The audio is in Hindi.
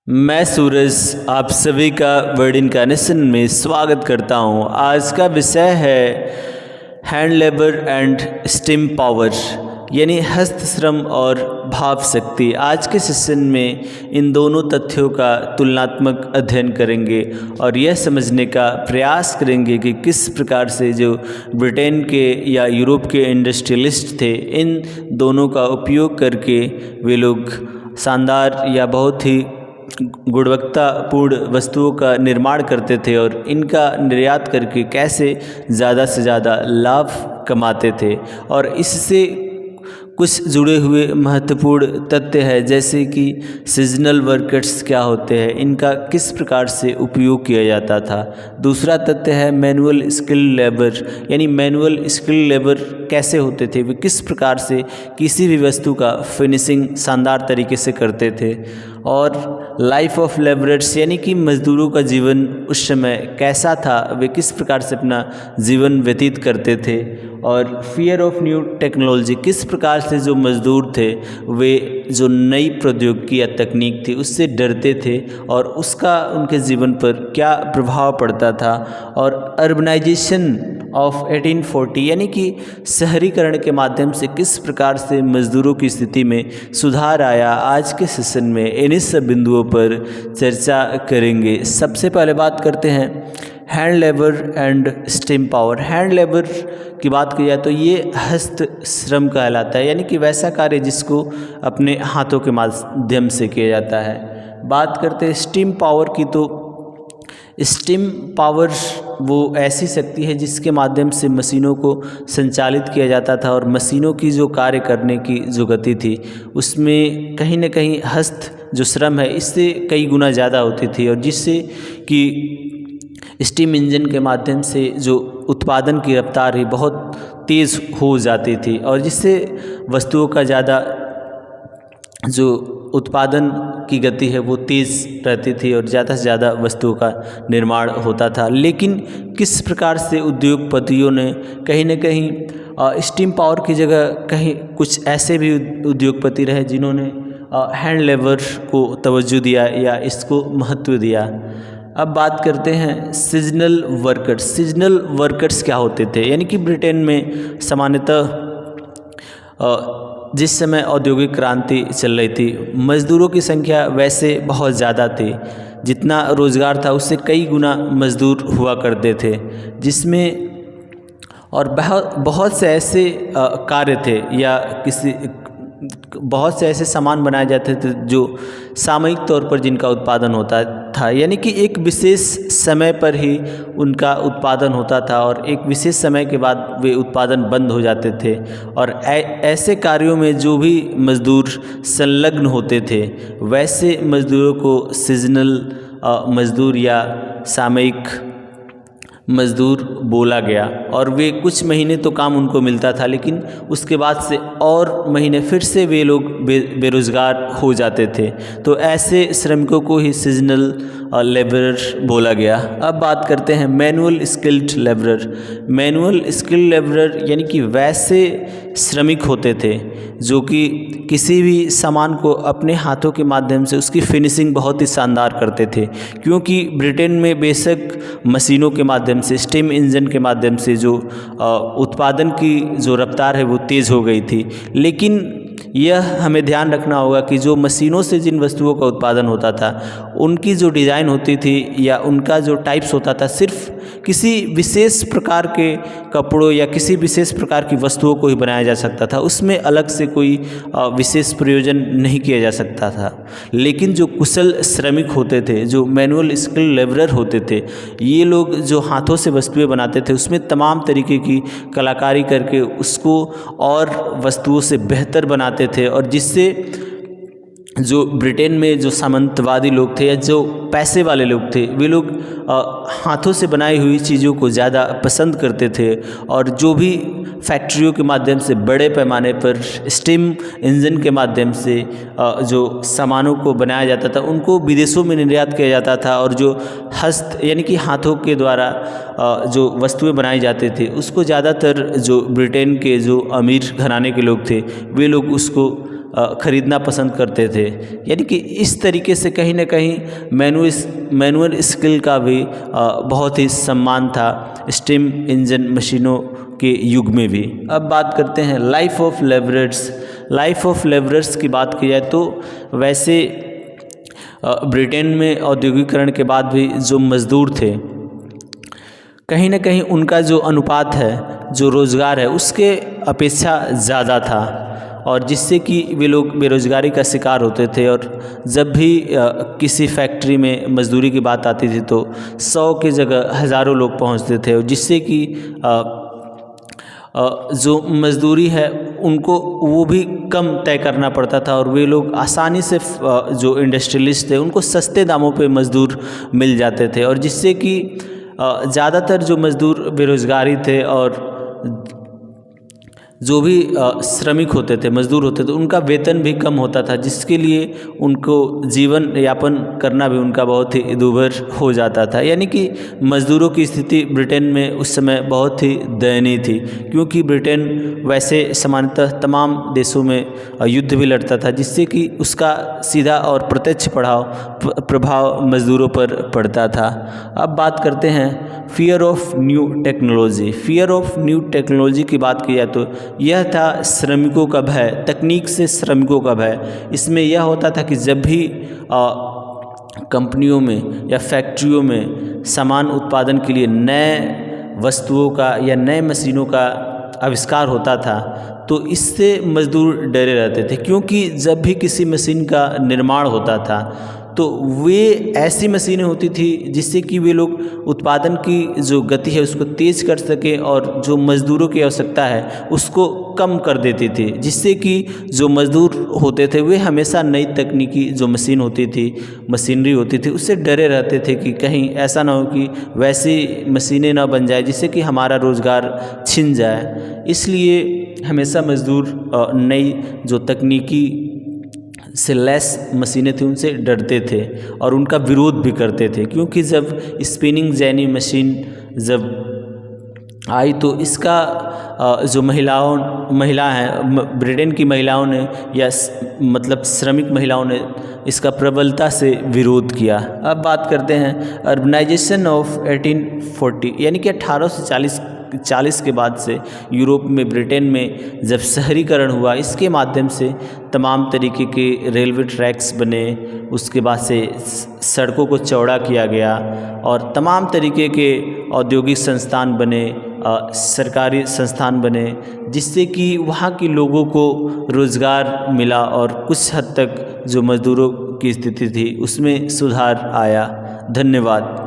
मैं सूरज आप सभी का वर्ड इनकार्नेशन में स्वागत करता हूं। आज का विषय है hand labour and steam power यानी हस्त श्रम और भाव शक्ति। आज के सेशन में इन दोनों तथ्यों का तुलनात्मक अध्ययन करेंगे और यह समझने का प्रयास करेंगे कि किस प्रकार से जो ब्रिटेन के या यूरोप के इंडस्ट्रियलिस्ट थे, इन दोनों का उपयोग करके वे लोग शानदार या बहुत ही गुणवत्तापूर्ण वस्तुओं का निर्माण करते थे और इनका निर्यात करके कैसे ज़्यादा से ज़्यादा लाभ कमाते थे। और इससे कुछ जुड़े हुए महत्वपूर्ण तथ्य है, जैसे कि सीजनल वर्कर्स क्या होते हैं, इनका किस प्रकार से उपयोग किया जाता था। दूसरा तथ्य है मैनुअल स्किल लेबर, यानी मैनुअल स्किल लेबर कैसे होते थे, वे किस प्रकार से किसी भी वस्तु का फिनिशिंग शानदार तरीके से करते थे। और लाइफ ऑफ लेबरर्स यानी कि मज़दूरों का जीवन उस समय कैसा था, वे किस प्रकार से अपना जीवन व्यतीत करते थे। और फियर ऑफ न्यू टेक्नोलॉजी, किस प्रकार से जो मज़दूर थे वे जो नई प्रौद्योगिकी या तकनीक थी उससे डरते थे और उसका उनके जीवन पर क्या प्रभाव पड़ता था। और अर्बनाइजेशन ऑफ 1840 यानी कि शहरीकरण के माध्यम से किस प्रकार से मज़दूरों की स्थिति में सुधार आया, आज के सेशन में इन्हीं सब बिंदुओं पर चर्चा करेंगे। सबसे पहले बात करते हैं hand labour and steam power. Hand labour की बात की जाए तो ये हस्त श्रम कहलाता है, यानी कि वैसा कार्य जिसको अपने हाथों के माध्यम से किया जाता है। बात करते हैं स्टीम पावर की, तो स्टीम पावर वो ऐसी शक्ति है जिसके माध्यम से मशीनों को संचालित किया जाता था और मशीनों की जो कार्य करने की जो गति थी उसमें कहीं ना कहीं हस्त जो श्रम है इससे कई गुना ज़्यादा होती थी, और जिससे कि स्टीम इंजन के माध्यम से जो उत्पादन की रफ्तार है बहुत तेज़ हो जाती थी, और जिससे वस्तुओं का ज़्यादा जो उत्पादन की गति है वो तेज़ रहती थी और ज़्यादा से ज़्यादा वस्तुओं का निर्माण होता था। लेकिन किस प्रकार से उद्योगपतियों ने कहीं न कहीं स्टीम पावर की जगह कहीं कुछ ऐसे भी उद्योगपति रहे जिन्होंने हैंड लेबर को तवज्जो दिया या इसको महत्व दिया। अब बात करते हैं सीजनल वर्कर्स। सीजनल वर्कर्स क्या होते थे, यानी कि ब्रिटेन में सामान्यतः जिस समय औद्योगिक क्रांति चल रही थी मज़दूरों की संख्या वैसे बहुत ज़्यादा थी, जितना रोज़गार था उससे कई गुना मज़दूर हुआ करते थे, जिसमें और बहुत से ऐसे कार्य थे या बहुत से ऐसे सामान बनाए जाते थे जो सामयिक तौर पर जिनका उत्पादन होता था, यानी कि एक विशेष समय पर ही उनका उत्पादन होता था और एक विशेष समय के बाद वे उत्पादन बंद हो जाते थे। और ऐसे कार्यों में जो भी मज़दूर संलग्न होते थे वैसे मज़दूरों को सीजनल मज़दूर या सामयिक मज़दूर बोला गया। और वे कुछ महीने तो काम उनको मिलता था, लेकिन उसके बाद से और महीने फिर से वे लोग बेरोज़गार हो जाते थे, तो ऐसे श्रमिकों को ही सीजनल लेबरर बोला गया। अब बात करते हैं manual skilled labourer. Manual skilled labourer यानी कि वैसे श्रमिक होते थे जो कि किसी भी सामान को अपने हाथों के माध्यम से उसकी फिनिशिंग बहुत ही शानदार करते थे, क्योंकि ब्रिटेन में बेशक मशीनों के माध्यम से स्टीम इंजन के माध्यम से जो उत्पादन की जो रफ्तार है वो तेज़ हो गई थी, लेकिन यह हमें ध्यान रखना होगा कि जो मशीनों से जिन वस्तुओं का उत्पादन होता था उनकी जो डिज़ाइन होती थी या उनका जो टाइप्स होता था सिर्फ किसी विशेष प्रकार के कपड़ों या किसी विशेष प्रकार की वस्तुओं को ही बनाया जा सकता था, उसमें अलग से कोई विशेष प्रयोजन नहीं किया जा सकता था। लेकिन जो कुशल श्रमिक होते थे, जो मैनुअल स्किल लेबरर होते थे, ये लोग जो हाथों से वस्तुएं बनाते थे उसमें तमाम तरीके की कलाकारी करके उसको और वस्तुओं से बेहतर बनाते थे, और जिससे जो ब्रिटेन में जो सामंतवादी लोग थे या जो पैसे वाले लोग थे वे लोग हाथों से बनाई हुई चीज़ों को ज़्यादा पसंद करते थे। और जो भी फैक्ट्रियों के माध्यम से बड़े पैमाने पर स्टीम इंजन के माध्यम से जो सामानों को बनाया जाता था उनको विदेशों में निर्यात किया जाता था, और जो हस्त यानी कि हाथों के द्वारा जो वस्तुएं बनाई जाती थी उसको ज़्यादातर जो ब्रिटेन के जो अमीर घराने के लोग थे वे लोग उसको खरीदना पसंद करते थे। यानी कि इस तरीके से कहीं ना कहीं मैनुअल स्किल का भी बहुत ही सम्मान था स्टीम इंजन मशीनों के युग में भी। अब बात करते हैं life of labourers. Life of labourers की बात की जाए तो वैसे ब्रिटेन में औद्योगिकरण के बाद भी जो मज़दूर थे, कहीं ना कहीं उनका जो अनुपात है, जो रोज़गार है, उसके अपेक्षा ज़्यादा था, और जिससे कि वे लोग बेरोज़गारी का शिकार होते थे। और जब भी किसी फैक्ट्री में मज़दूरी की बात आती थी तो 100 की जगह हज़ारों लोग पहुंचते थे, और जिससे कि जो मज़दूरी है उनको वो भी कम तय करना पड़ता था, और वे लोग आसानी से जो इंडस्ट्रियलिस्ट थे उनको सस्ते दामों पे मज़दूर मिल जाते थे, और जिससे कि ज़्यादातर जो मज़दूर बेरोज़गारी थे और जो भी श्रमिक होते थे, मज़दूर होते थे, उनका वेतन भी कम होता था, जिसके लिए उनको जीवन यापन करना भी उनका बहुत ही दूभर हो जाता था। यानी कि मज़दूरों की स्थिति ब्रिटेन में उस समय बहुत ही दयनीय थी, क्योंकि ब्रिटेन वैसे सामान्यतः तमाम देशों में युद्ध भी लड़ता था, जिससे कि उसका सीधा और प्रत्यक्ष प्रभाव मज़दूरों पर पड़ता था। अब बात करते हैं fear of new technology. Fear of new technology की बात की जाए तो यह था श्रमिकों का भय, तकनीक से श्रमिकों का भय। इसमें यह होता था कि जब भी कंपनियों में या फैक्ट्रियों में सामान उत्पादन के लिए नए वस्तुओं का या नए मशीनों का आविष्कार होता था तो इससे मज़दूर डरे रहते थे, क्योंकि जब भी किसी मशीन का निर्माण होता था तो वे ऐसी मशीनें होती थी जिससे कि वे लोग उत्पादन की जो गति है उसको तेज़ कर सकें, और जो मज़दूरों की आवश्यकता है उसको कम कर देती थी, जिससे कि जो मज़दूर होते थे वे हमेशा नई तकनीकी जो मशीनरी होती थी उससे डरे रहते थे कि कहीं ऐसा ना हो कि वैसी मशीनें ना बन जाए जिससे कि हमारा रोज़गार छिन जाए। इसलिए हमेशा मज़दूर नई जो तकनीकी से लैस मशीनें थी उनसे डरते थे और उनका विरोध भी करते थे, क्योंकि जब स्पिनिंग जेनी मशीन जब आई तो इसका जो महिला हैं ब्रिटेन की महिलाओं ने या मतलब श्रमिक महिलाओं ने इसका प्रबलता से विरोध किया। अब बात करते हैं अर्बनाइजेशन ऑफ 1840, यानी कि 1840 के बाद से यूरोप में ब्रिटेन में जब शहरीकरण हुआ, इसके माध्यम से तमाम तरीके के रेलवे ट्रैक्स बने, उसके बाद से सड़कों को चौड़ा किया गया और तमाम तरीके के औद्योगिक संस्थान बने, सरकारी संस्थान बने, जिससे कि वहाँ के लोगों को रोज़गार मिला और कुछ हद तक जो मज़दूरों की स्थिति थी उसमें सुधार आया। धन्यवाद।